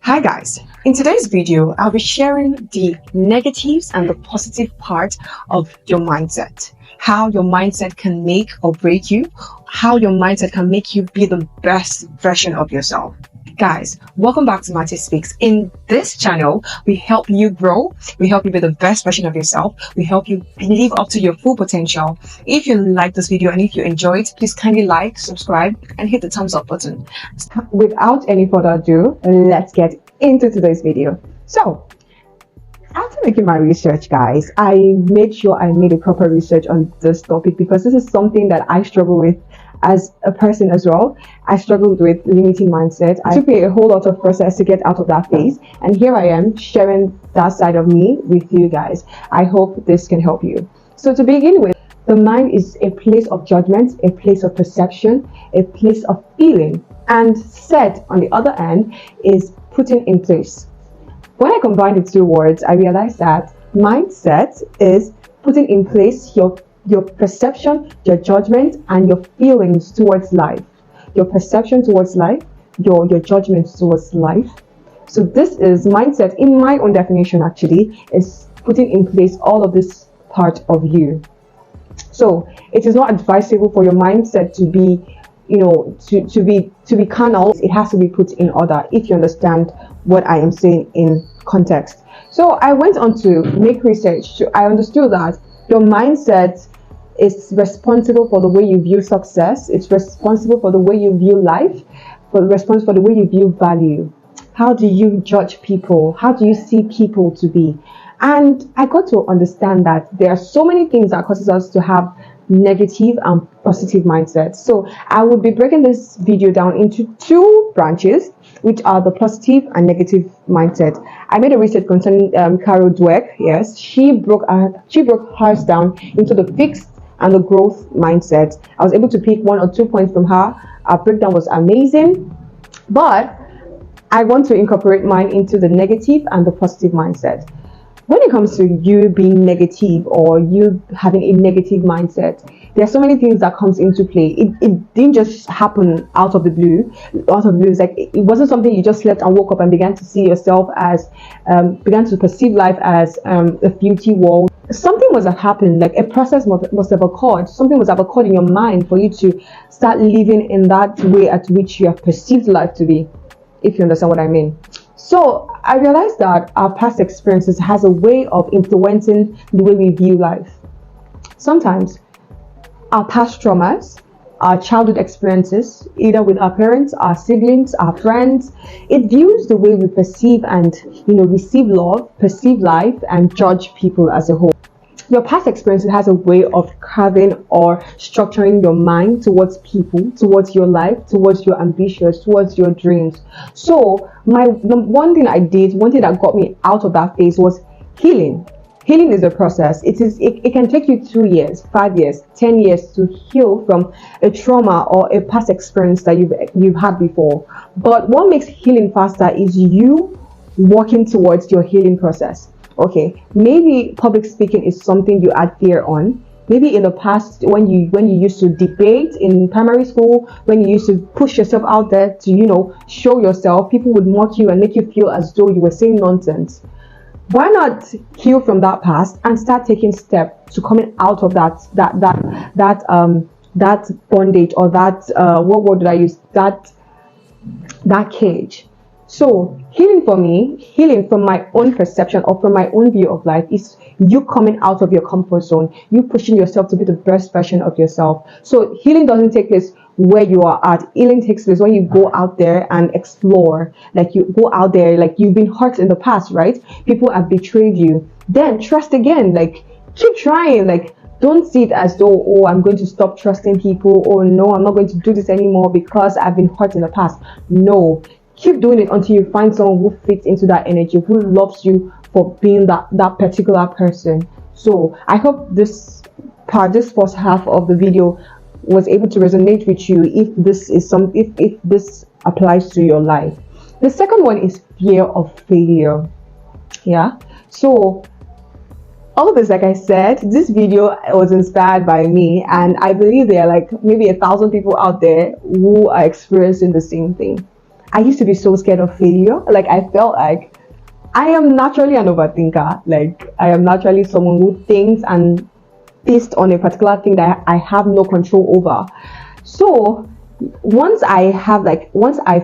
Hi guys, in today's video, I'll be sharing the negatives and the positive part of your mindset. How your mindset can make or break you, how your mindset can make you be the best version of yourself. Guys, welcome back to Matty-speaks. In this channel, we help you grow, we help you be the best version of yourself, we help you live up to your full potential. If you like this video and if you enjoy it, please kindly like, subscribe, and hit the thumbs up button. Without any further ado, let's get into today's video. So, after making my research, guys, I made sure I made a proper research on this topic because this is something that I struggle with as a person as well. I struggled with limiting mindset. It took me a whole lot of process to get out of that phase, and here I am sharing that side of me with you guys. I hope this can help you. So to begin with, the mind is a place of judgment, a place of perception, a place of feeling, and set on the other end is putting in place. When I combined the two words, I realized that mindset is putting in place your perception, your judgment, and your feelings towards life. Your perception towards life, your judgment towards life. So this is mindset, in my own definition actually, is putting in place all of this part of you. So it is not advisable for your mindset to be, to be carnal. It has to be put in order, if you understand what I am saying in context. So I went on to make research. I understood that your mindset is responsible for the way you view success. It's responsible for the way you view life, responsible for the way you view value. How do you judge people? How do you see people to be? And I got to understand that there are so many things that causes us to have negative and positive mindsets. So I will be breaking this video down into two branches, which are the positive and negative mindset. I made a research concerning Carol Dweck. Yes, she broke hers down into the fixed and the growth mindset. I was able to pick 1 or 2 points from her. Our breakdown was amazing, but I want to incorporate mine into the negative and the positive mindset. When it comes to you being negative or you having a negative mindset, there are so many things that comes into play. It didn't just happen out of the blue. It's like it wasn't something you just slept and woke up and began to see yourself as, began to perceive life as a beauty wall. Something must have happened, like a process must have occurred. Something must have occurred in your mind for you to start living in that way at which you have perceived life to be, if you understand what I mean. So I realized that our past experiences has a way of influencing the way we view life. Sometimes our past traumas, our childhood experiences, either with our parents, our siblings, our friends, it views the way we perceive and receive love, perceive life, and judge people as a whole. Your past experiences has a way of carving or structuring your mind towards people, towards your life, towards your ambitions, towards your dreams. So one thing that got me out of that phase was healing. Healing is a process. It can take you 2 years, 5 years, 10 years to heal from a trauma or a past experience that you've had before. But what makes healing faster is you working towards your healing process. Okay, maybe public speaking is something you add fear on. Maybe in the past, when you used to debate in primary school, when you used to push yourself out there to show yourself, people would mock you and make you feel as though you were saying nonsense. Why not heal from that past and start taking steps to coming out of that bondage, or that what word did I use? That cage. So healing from my own perception or from my own view of life is you coming out of your comfort zone, you pushing yourself to be the best version of yourself. So healing doesn't take place where you are at. Healing takes place when you go out there and explore. Like you go out there, like you've been hurt in the past, right? People have betrayed you. Then trust again, like keep trying, like don't see it as though, oh, I'm going to stop trusting people, or no, I'm not going to do this anymore because I've been hurt in the past. No. Keep doing it until you find someone who fits into that energy, who loves you for being that particular person. So I hope this first half of the video was able to resonate with you if this applies to your life. The second one is fear of failure. Yeah. So all of this, like I said, this video was inspired by me, and I believe there are like maybe 1,000 people out there who are experiencing the same thing. I used to be so scared of failure. Like, I felt like I am naturally an overthinker. Like, I am naturally someone who thinks and based on a particular thing that I have no control over. So once I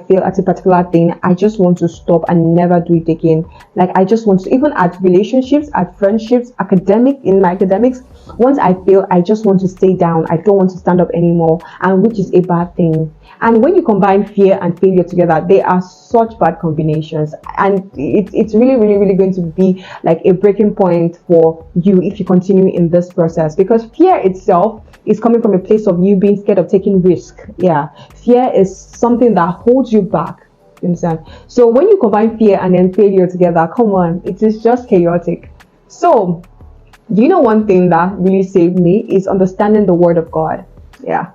fail at a particular thing, I just want to stop and never do it again. Like, I just want to, even at relationships, at friendships, in my academics, once I fail, I just want to stay down. I don't want to stand up anymore, and which is a bad thing. And when you combine fear and failure together, they are such bad combinations, and it's really, really, really going to be like a breaking point for you if you continue in this process, because fear itself is coming from a place of you being scared of taking risk. Yeah, fear is something that holds you back. You understand? So when you combine fear and then failure together, come on, it is just chaotic. So, do you know one thing that really saved me is understanding the word of God? Yeah.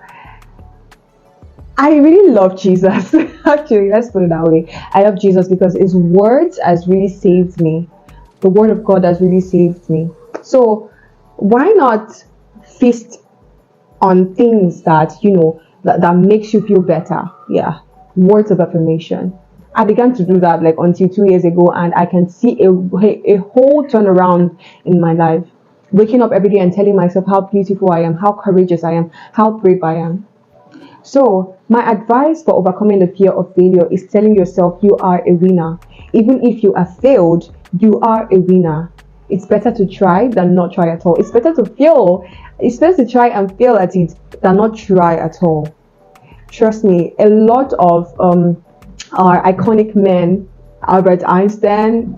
I really love Jesus. Actually, let's put it that way. I love Jesus because his words has really saved me. The word of God has really saved me. So why not feast on things that, that makes you feel better? Yeah. Words of affirmation. I began to do that like until 2 years ago, and I can see a whole turnaround in my life. Waking up every day and telling myself how beautiful I am, how courageous I am, how brave I am. So my advice for overcoming the fear of failure is telling yourself you are a winner. Even if you have failed, you are a winner. It's better to try than not try at all. It's better to fail. It's better to try and fail at it than not try at all. Trust me, a lot of our iconic men, Albert Einstein,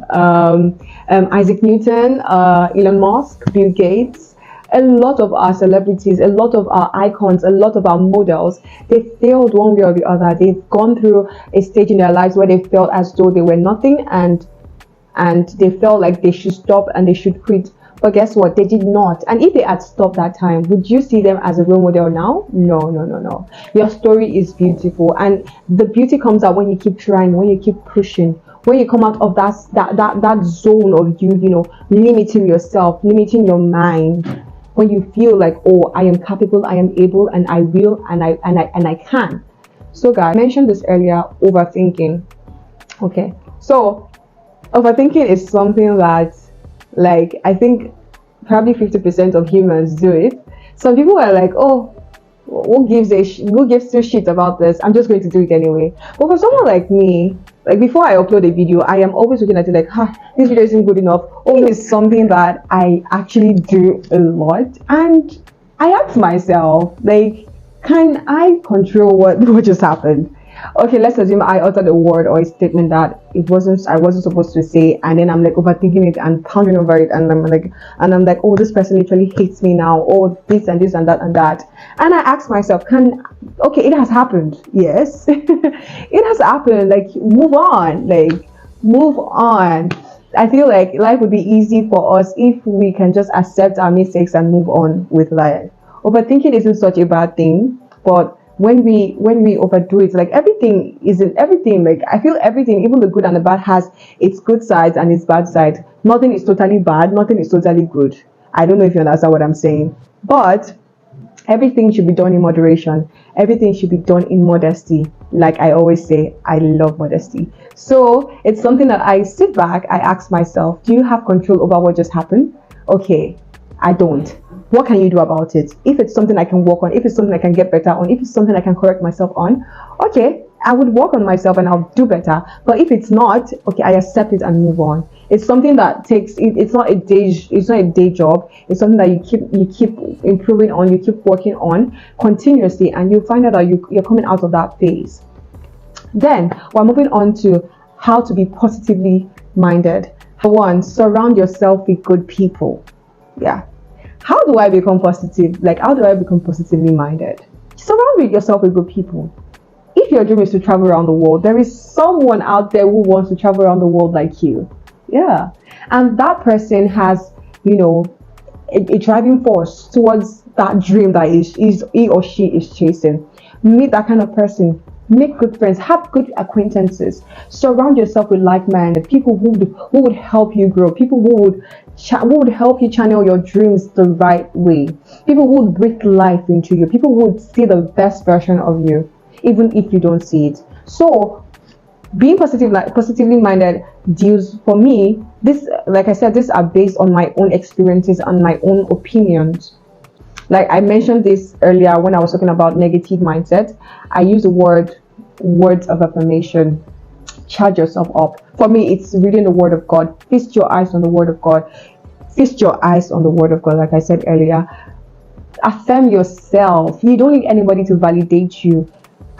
Isaac Newton, Elon Musk, Bill Gates, a lot of our celebrities, a lot of our icons, a lot of our models, they failed one way or the other. They've gone through a stage in their lives where they felt as though they were nothing, and they felt like they should stop and they should quit. But guess what? They did not. And if they had stopped that time, would you see them as a role model now? No. Your story is beautiful, and the beauty comes out when you keep trying, when you keep pushing, when you come out of that zone of you limiting yourself, limiting your mind. When you feel like, oh, I am capable, I am able, and I will, and I can. So guys, I mentioned this earlier, overthinking. Okay, so overthinking is something that, like, I think probably 50% of humans do it. Some people are like, oh, who gives two shits about this? I'm just going to do it anyway. But for someone like me, like, before I upload a video, I am always looking at it like, this video isn't good enough. Oh, it's something that I actually do a lot. And I ask myself, like, can I control what just happened? Okay, let's assume I uttered a word or a statement that I wasn't supposed to say, and then I'm like overthinking it and pondering over it, and I'm like, oh, this person literally hates me now, oh, this and this and that and that. And I ask myself, okay, it has happened. Yes, it has happened. Like, move on. I feel like life would be easy for us if we can just accept our mistakes and move on with life. Overthinking isn't such a bad thing, but when we overdo it, like, everything, like, I feel everything, even the good and the bad, has its good sides and its bad sides. Nothing is totally bad, nothing is totally good. I don't know if you understand what I'm saying, but everything should be done in moderation. Everything should be done in modesty. Like I always say, I love modesty. So it's something that I sit back, I ask myself, do you have control over what just happened? Okay, I don't. What can you do about it? If it's something I can work on, if it's something I can get better on, if it's something I can correct myself on, okay, I would work on myself and I'll do better. But if it's not, okay, I accept it and move on. It's something that it's not a day job. It's something that you keep improving on, you keep working on continuously, and you find out that you're coming out of that phase. Then we're moving on to how to be positively minded. One, surround yourself with good people. Yeah. How do I become positive? Like, how do I become positively minded? Surround yourself with good people. If your dream is to travel around the world, there is someone out there who wants to travel around the world like you. Yeah. And that person has, a driving force towards that dream that he or she is chasing. Meet that kind of person. Make good friends, have good acquaintances, surround yourself with like-minded people who would help you grow, people who would help you channel your dreams the right way, people who would breathe life into you, people who would see the best version of you, even if you don't see it. So Being positively minded deals, for me, this, like I said, these are based on my own experiences and my own opinions. Like I mentioned this earlier when I was talking about negative mindset, I use the words of affirmation. Charge yourself up. For me, it's reading the word of God. Feast your eyes on the word of God. Feast your eyes on the word of God, like I said earlier. Affirm yourself. You don't need anybody to validate you.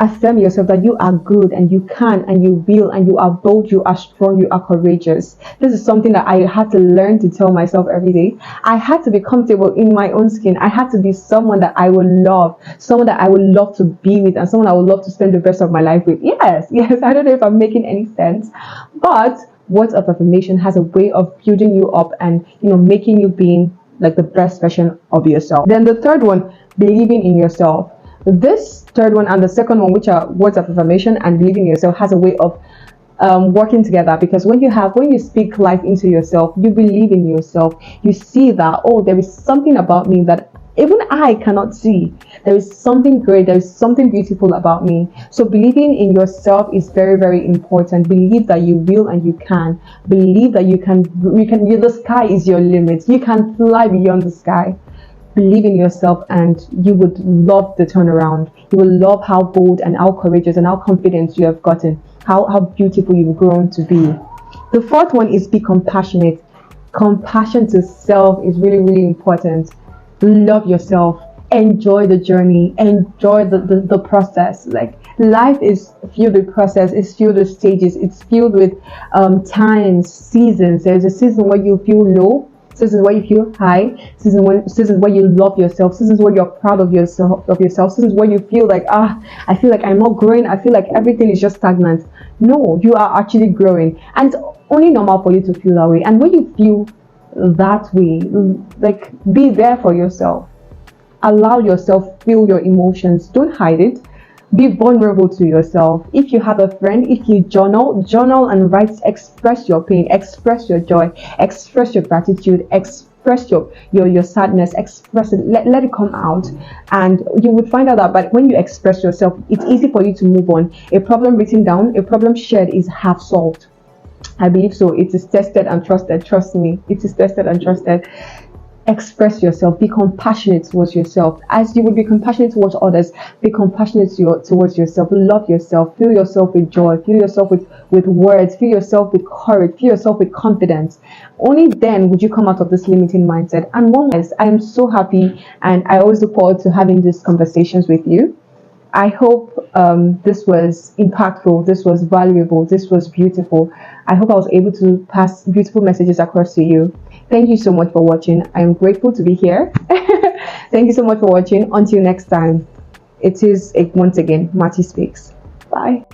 Affirm yourself that you are good and you can and you will and you are bold, you are strong, you are courageous. This is something that I had to learn to tell myself every day. I had to be comfortable in my own skin. I had to be someone that I would love, someone that I would love to be with, and someone I would love to spend the rest of my life with. Yes, I don't know if I'm making any sense, but words of affirmation has a way of building you up and, making you being like the best version of yourself. Then the third one, believing in yourself. This third one and the second one, which are words of affirmation and believing in yourself, has a way of working together, because when you speak life into yourself, you believe in yourself, you see that, oh, there is something about me that even I cannot see. There is something great, there is something beautiful about me. So believing in yourself is very, very important. Believe that you will and you can. Believe that the sky is your limit. You can fly beyond the sky. Believe in yourself and you would love the turnaround. You will love how bold and how courageous and how confident you have gotten, how beautiful you've grown to be. The fourth one is be compassionate. Compassion to self is really, really important. Love yourself. Enjoy the journey. Enjoy the process. Like, life is filled with process. It's filled with stages. It's filled with times, seasons. There's a season where you feel low. Seasons where you feel high, seasons where you love yourself, seasons where you're proud of yourself, seasons where you feel like, I feel like I'm not growing, I feel like everything is just stagnant. No, you are actually growing, and it's only normal for you to feel that way. And when you feel that way, like, be there for yourself. Allow yourself feel your emotions. Don't hide it. Be vulnerable to yourself. If you have a friend, if you journal and write, express your pain, express your joy, express your gratitude, express your sadness, express it, let it come out. And you would find out that, but when you express yourself, it's easy for you to move on. A problem written down, a problem shared is half solved. I believe so. It is tested and trusted. Trust me, it is tested and trusted. Express yourself. Be compassionate towards yourself. As you would be compassionate towards others, be compassionate towards yourself. Love yourself. Fill yourself with joy. Fill yourself with words. Fill yourself with courage. Fill yourself with confidence. Only then would you come out of this limiting mindset. And one last, I am so happy, and I always look forward to having these conversations with you. I hope this was impactful, this was valuable, this was beautiful. I hope I was able to pass beautiful messages across to you. Thank you so much for watching. I am grateful to be here. Thank you so much for watching. Until next time, it is once again Matty Speaks. Bye.